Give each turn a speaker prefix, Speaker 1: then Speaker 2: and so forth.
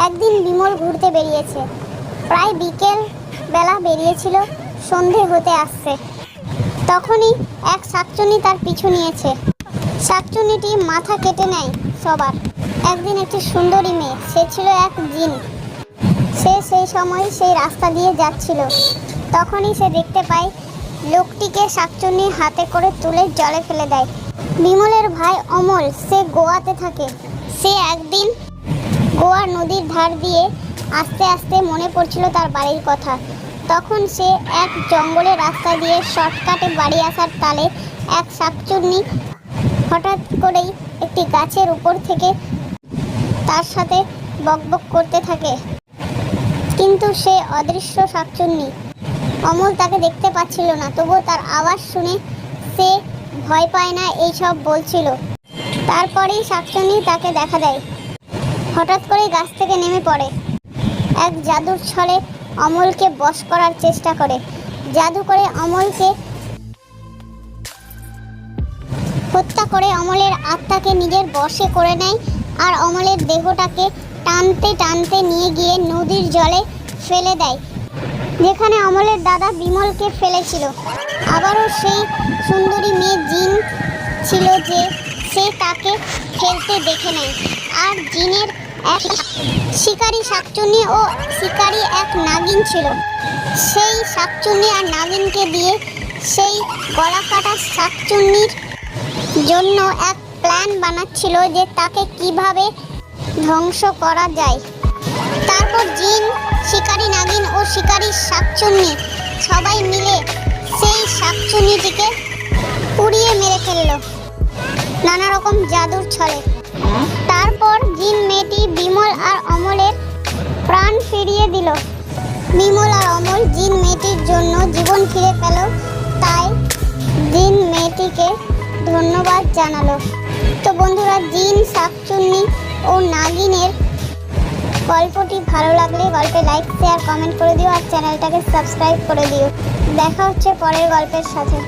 Speaker 1: একদিন বিমল ঘুরতে বেরিয়েছে। প্রায় বিকেল বেলা বেরিয়েছিল, সন্ধে হতে আসছে। তখনই এক শাকচুন্নি তার পিছু নিয়েছে। শাকচুন্নিটি মাথা কেটে নেয় সবার। একদিন একটি সুন্দরী মেয়ে, সে ছিল এক জিন। সে সেই সময় সেই রাস্তা দিয়ে যাচ্ছিল। তখনই সে দেখতে পায় লোকটিকে শাকচুন্নি হাতে করে তুলে জলে ফেলে দেয়। বিমলের ভাই অমল, সে গোয়াতে থাকে। সে একদিন গোয়া নদীর ধার দিয়ে আস্তে আস্তে মনে পড়ছিল তার বাড়ির কথা। তখন সে এক জঙ্গলের রাস্তা দিয়ে শর্টকাটে বাড়ি আসার তালে এক শাকচুন্নি হঠাৎ করেই একটি গাছের উপর থেকে তার সাথে বকবক করতে থাকে। কিন্তু সে অদৃশ্য শাকচুন্নি। অমল তাকে দেখতে পাচ্ছিল না, তবুও তার আওয়াজ শুনে সে ভয় পায় না এইসব বলছিল। তারপরেই শাকচুন্নি তাকে দেখা দেয়। হঠাৎ করে গাছ থেকে নেমে পড়ে। এক জাদুর ছলে অমলকে বশ করার চেষ্টা করে। জাদু করে অমলকে হত্যা করে অমলের আত্মাকে নিজের বশে করে নেয় আর অমলের দেহটাকে টানতে টানতে নিয়ে গিয়ে নদীর জলে ফেলে দেয়, যেখানে অমলের দাদা বিমলকে ফেলেছিল। আবারও সেই সুন্দরী মেয়ে জিন ছিল যে সে তাকে ফেলতে দেখে নেয়। আর জিনের এক শিকারী শাকচুন্নি ও শিকারী এক নাগিন ছিল। সেই শাকচুন্নি আর নাগিনকে দিয়ে সেই গলা কাটা শাকচুন্নির জন্য এক প্ল্যান বানাচ্ছিল যে তাকে কিভাবে ধ্বংস করা যায়। তারপর জিন, শিকারী নাগিন ও শিকারী শাকচুন্নি সবাই মিলে সেই শাকচুন্নিটিকে পুড়িয়ে মেরে ফেলল নানা রকম জাদুর ছলে। তারপর জিন মেয়েটি বিমল আর অমলের প্রাণ ফিরিয়ে দিল। বিমল আর অমল জিন মেয়েটির জন্য জীবন ফিরে পেল, তাই জিন মেয়েটিকে ধন্যবাদ জানালো। তো বন্ধুরা, জিন, শাকচুন্নি ও নাগিনের গল্পটি ভালো লাগলে গল্পে লাইক, শেয়ার, কমেন্ট করে দিও আর চ্যানেলটাকে সাবস্ক্রাইব করে দিও। দেখা হচ্ছে পরের গল্পের সাথে।